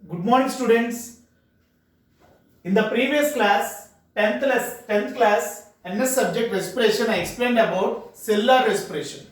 Good morning, students. In the previous class, 10th class, NS subject respiration, I explained about cellular respiration.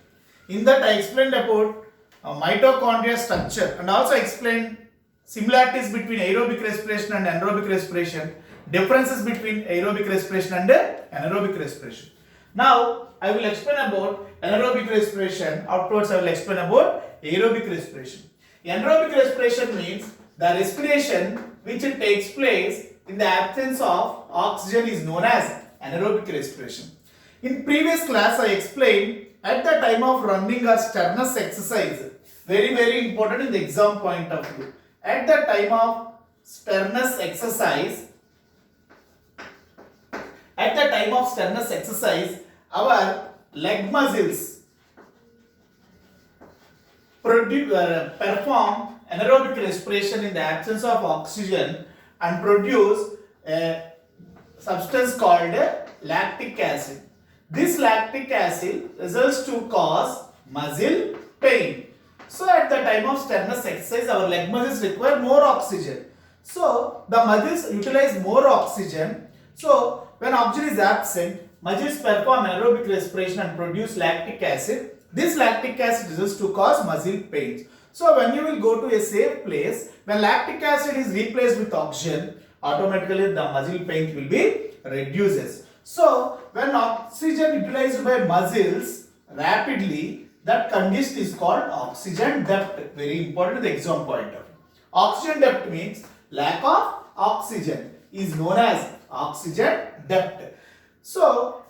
In that, I explained about mitochondria structure and also explained similarities between aerobic respiration and anaerobic respiration, differences between aerobic respiration and anaerobic respiration. Now, I will explain about anaerobic respiration. Afterwards, I will explain about aerobic respiration. Anaerobic respiration means the respiration which takes place in the absence of oxygen is known as anaerobic respiration. In previous class, I explained at the time of running or strenuous exercise, very important in the exam point of view. At the time of strenuous exercise, our leg muscles perform anaerobic respiration in the absence of oxygen and produce a substance called lactic acid. This lactic acid results to cause muscle pain. So at the time of strenuous exercise, our leg muscles require more oxygen. So the muscles utilize more oxygen. So when oxygen is absent, muscles perform anaerobic respiration and produce lactic acid. This lactic acid results to cause muscle pains. So when you will go to a safe place, when lactic acid is replaced with oxygen, automatically the muscle pain will be reduces. So when oxygen utilized by muscles rapidly, that condition is called oxygen depth. Very important, the exam point of view. Oxygen depth means lack of oxygen is known as oxygen depth. So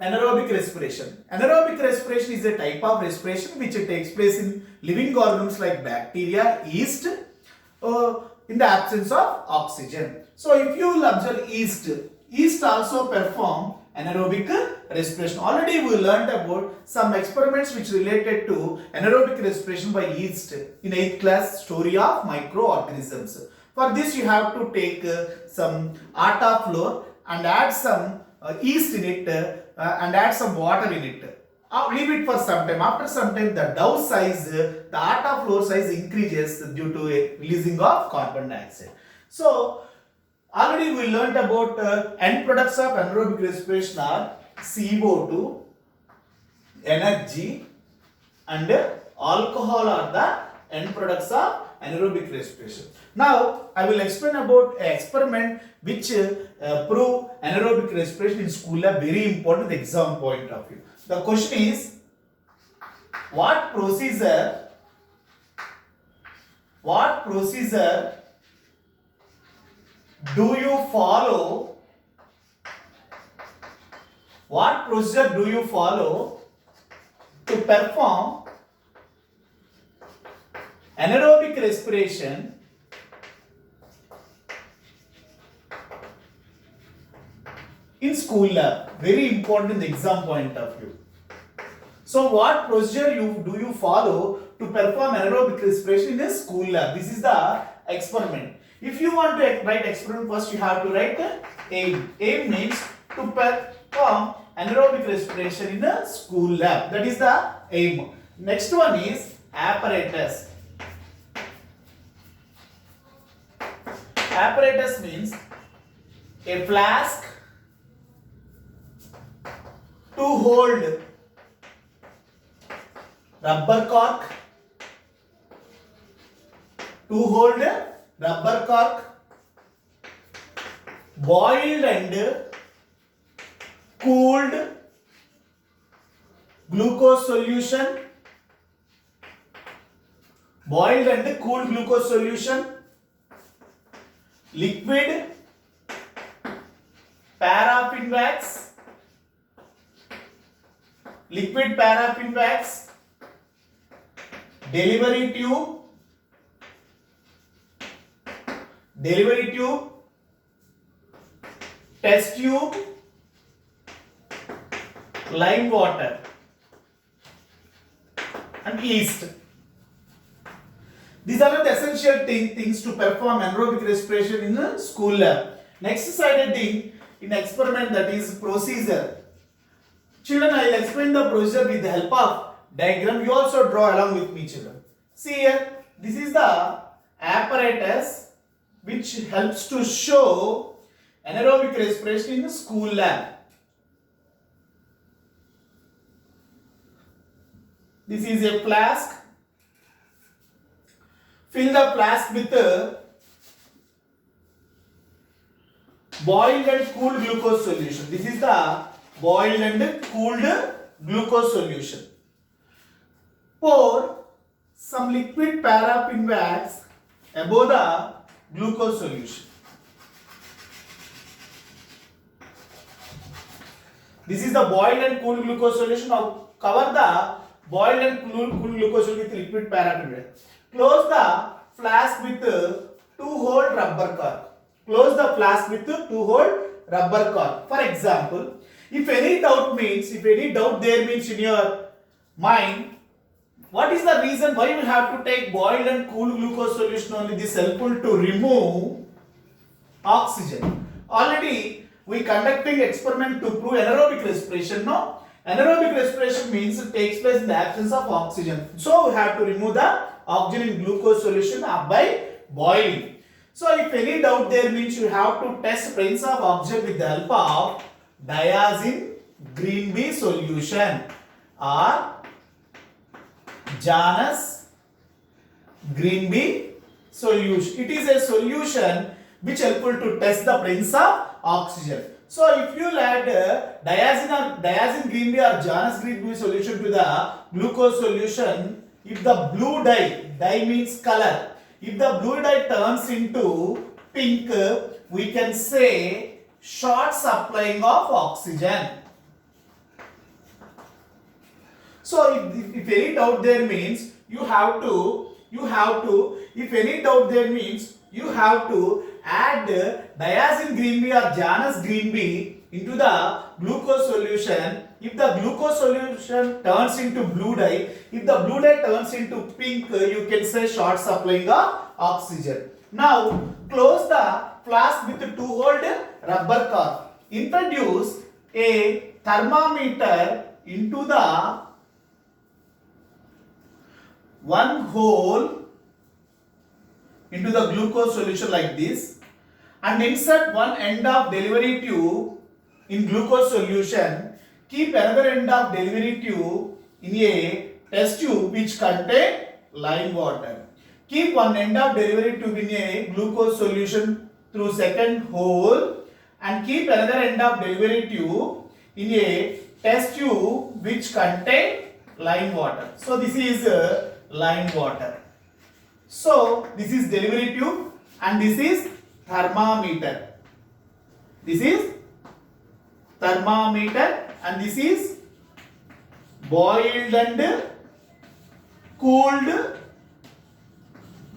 anaerobic respiration. Anaerobic respiration is a type of respiration which takes place in living organisms like bacteria, yeast, in the absence of oxygen. So if you will observe yeast also perform anaerobic respiration. Already we learned about some experiments which related to anaerobic respiration by yeast in 8th class, story of microorganisms. For this you have to take some atta flour and add some yeast in it and add some water in it. Leave it for some time. After some time, the dough size, the atta flour size increases due to a releasing of carbon dioxide. So already we learned about end products of anaerobic respiration are CO2, energy, and alcohol are the end products of anaerobic respiration. Now I will explain about an experiment which prove anaerobic respiration in school lab. Very important, the exam point of view. The question is, what procedure do you follow? What procedure do you follow to perform anaerobic respiration in school lab? Very important in the exam point of view. So what procedure do you follow to perform anaerobic respiration in a school lab? This is the experiment. If you want to write experiment, first you have to write aim. Aim means to perform anaerobic respiration in a school lab. That is the aim. Next one is apparatus. Apparatus means a flask to hold rubber cork, boiled and cooled glucose solution, liquid paraffin wax, delivery tube, test tube, lime water, and yeast. These are the essential things to perform anaerobic respiration in a school lab. Next sided thing in experiment, that is procedure. Children, I will explain the procedure with the help of diagram. You also draw along with me, children. See here, this is the apparatus which helps to show anaerobic respiration in the school lab. This is a flask. Fill the flask with boiled and cooled glucose solution. This is the boiled and cooled glucose solution. Pour some liquid paraffin wax above the glucose solution. This is the boiled and cooled glucose solution. Now cover the boiled and cooled glucose solution with liquid paraffin wax. Close the flask with 2-hole rubber cork. Close the flask with 2-hole rubber cork. For example, if any doubt there means in your mind, what is the reason why we have to take boiled and cooled glucose solution only? This is helpful to remove oxygen. Already we conducting experiment to prove anaerobic respiration. No, anaerobic respiration means it takes place in the absence of oxygen. So we have to remove the oxygen in glucose solution by boiling. So if any doubt there means you have to test presence of oxygen with the help of diazine green bee solution or Janus green bee solution. It is a solution which helpful to test the presence of oxygen. So if you add diazine green bee or Janus green bee solution to the glucose solution, if the blue dye means color, if the blue dye turns into pink, we can say short supplying of oxygen. So if any doubt there means you have to add diazine green bee or Janus green bee into the glucose solution. If the glucose solution turns into blue dye, if the blue dye turns into pink, you can say short supplying of oxygen. Now close the flask with 2-hole rubber cork. Introduce a thermometer into the 1 hole into the glucose solution like this, and insert one end of delivery tube in glucose solution. Keep another end of delivery tube in a test tube which contain lime water. Keep one end of delivery tube in a glucose solution through second hole, and keep another end of delivery tube in a test tube which contain lime water. So this is lime water. So this is delivery tube and this is thermometer. This is thermometer and this is boiled and cooled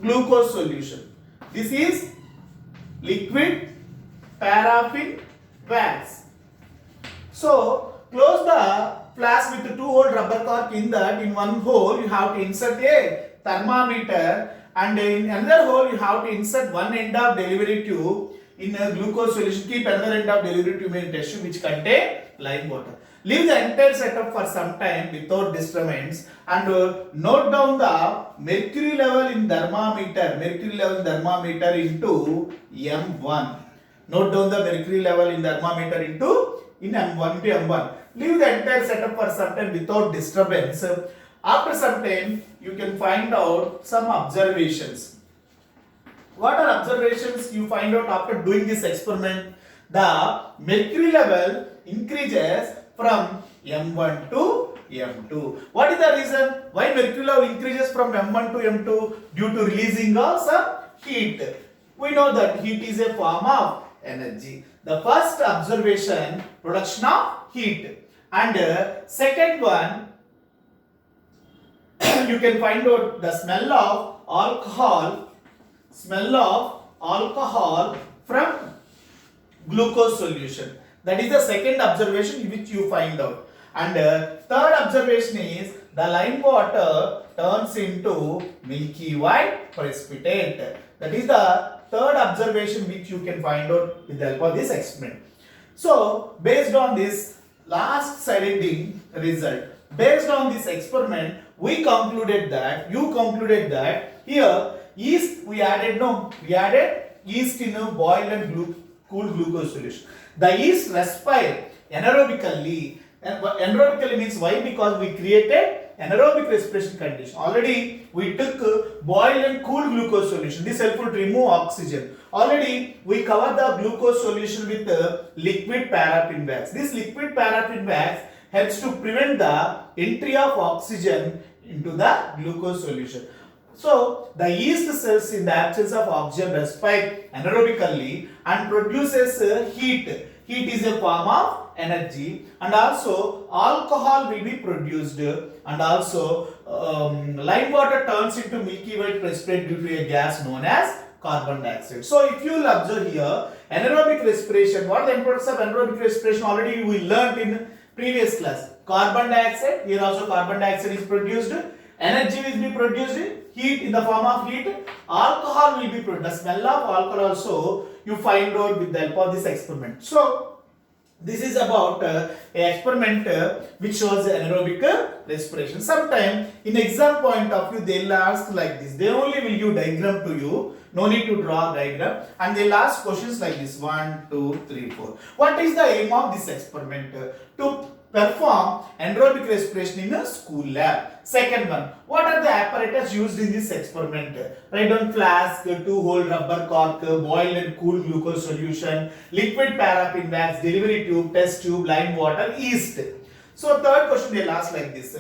glucose solution. This is liquid paraffin wax. So close the flask with 2-hole rubber cork. In that, in one hole you have to insert a thermometer, and in another hole you have to insert one end of delivery tube in a glucose solution. Keep another end of delivery tube in a test tube which contain lime water. Leave the entire setup for some time without disturbance and note down the mercury level in thermometer into M1. Note down the mercury level in thermometer into M1. Leave the entire setup for some time without disturbance. After some time, you can find out some observations. What are observations you find out after doing this experiment? The mercury level increases from M1 to M2. What is the reason why mercury level increases from M1 to M2? Due to releasing of some heat. We know that heat is a form of energy. The first observation, production of heat, and second one, you can find out the smell of alcohol from glucose solution. That is the second observation which you find out. And third observation is the lime water turns into milky white precipitate. That is the third observation which you can find out with the help of this experiment. So based on this last sliding result, based on this experiment, you concluded that here Yeast we added, no, we added yeast in a boiled and cooled glucose solution. The yeast respire anaerobically. And anaerobically means why? Because we created anaerobic respiration condition. Already we took boiled and cooled glucose solution. This helpful to remove oxygen. Already we covered the glucose solution with liquid paraffin wax. This liquid paraffin wax helps to prevent the entry of oxygen into the glucose solution. So the yeast cells in the absence of oxygen respire anaerobically and produces heat. Heat is a form of energy, and also alcohol will be produced, and also lime water turns into milky white precipitate due to a gas known as carbon dioxide. So if you will observe here, anaerobic respiration, what are the importance of anaerobic respiration? Already we learned in previous class. Carbon dioxide, here also carbon dioxide is produced, energy will be produced, heat in the form of heat, alcohol will be produced. The smell of alcohol also you find out with the help of this experiment. So this is about an experiment which shows anaerobic respiration. Sometime in exam point of view they will ask like this. They only will give diagram to you. No need to draw diagram, and they will ask questions like this: 1, 2, 3, 4. What is the aim of this experiment? To perform anaerobic respiration in a school lab. Second one, what are the apparatus used in this experiment? Write down: flask, 2-hole rubber cork, boiled and cooled glucose solution, liquid paraffin wax, delivery tube, test tube, lime water, yeast. So third question they will ask like this: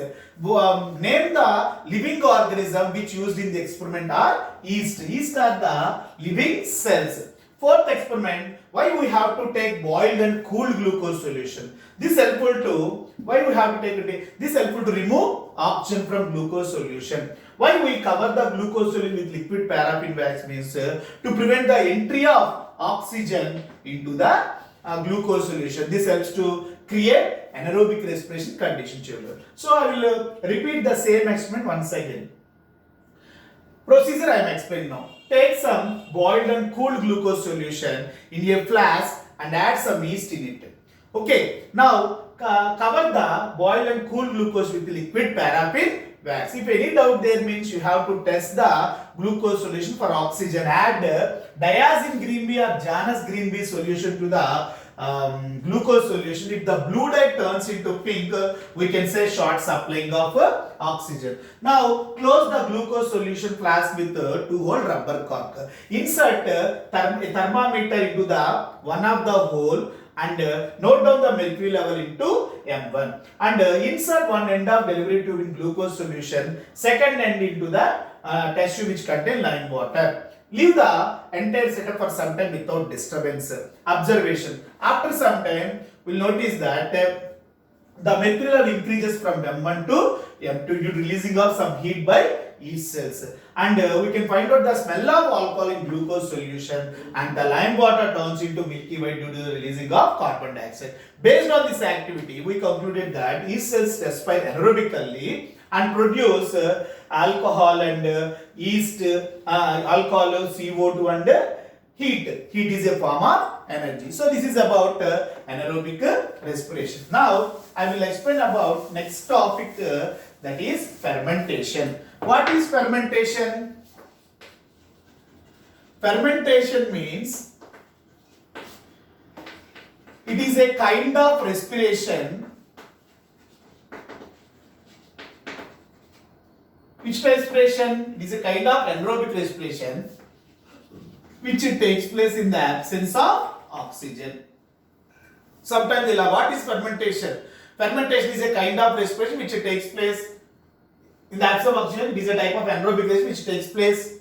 name the living organism which used in the experiment are yeast. Yeast are the living cells. Fourth experiment, why we have to take boiled and cooled glucose solution? This helpful to, why we have to take this helpful to remove oxygen from glucose solution. Why we cover the glucose solution with liquid paraffin wax means to prevent the entry of oxygen into the glucose solution. This helps to create anaerobic respiration condition, children. So I will repeat the same experiment once again. Procedure I am explaining now. Take some boiled and cooled glucose solution in a flask and add some yeast in it. Okay, now cover the boiled and cooled glucose with liquid paraffin wax. If any doubt there means you have to test the glucose solution for oxygen. Add diazine green bee or Janus green bee solution to the glucose solution. If the blue dye turns into pink, we can say short supplying of oxygen. Now close the glucose solution flask with a 2-hole rubber cork. Insert a thermometer into the one of the hole and note down the mercury level into M1, and insert one end of delivery tube in glucose solution, second end into the test tube which contain lime water. Leave the entire setup for some time without disturbance. Observation: after some time, we will notice that the mercury level increases from M1 to M2 due to releasing of some heat by yeast cells, and we can find out the smell of alcohol in glucose solution, and the lime water turns into milky white due to the releasing of carbon dioxide. Based on this activity, we concluded that yeast cells respire anaerobically and produce alcohol and yeast, alcohol, CO2 and heat. Heat is a form of energy. So this is about anaerobic respiration. Now I will explain about next topic, that is fermentation. What is fermentation? Fermentation means it is a kind of respiration which respiration? It is a kind of anaerobic respiration which takes place in the absence of oxygen. Sometimes they'll ask, what is fermentation? Fermentation is a kind of respiration which takes place in the absence of oxygen. It is a type of anaerobic respiration which takes place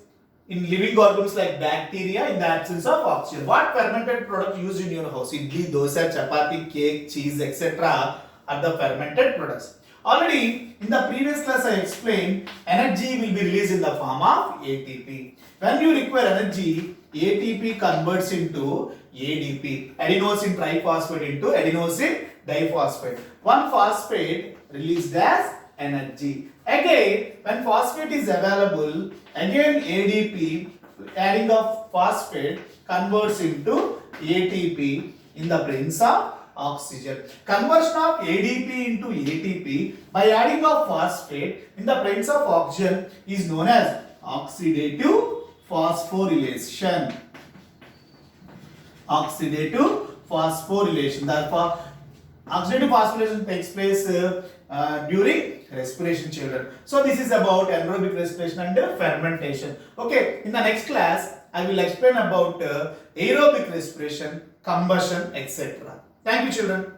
in living organisms like bacteria in the absence of oxygen. What fermented products used in your house? Idli, dosa, chapati, cake, cheese, etc. are the fermented products. Already in the previous class I explained energy will be released in the form of ATP. When you require energy, ATP converts into ADP, adenosine triphosphate into adenosine diphosphate. One phosphate released as energy. Again, when phosphate is available, again ADP, adding of phosphate, converts into ATP in the presence of oxygen. Conversion of ADP into ATP by adding of phosphate in the presence of oxygen is known as oxidative phosphorylation. Oxidative phosphorylation. Therefore, oxidative phosphorylation takes place during respiration, children. So this is about anaerobic respiration and fermentation. Okay, in the next class, I will explain about aerobic respiration, combustion, etc. Thank you, children.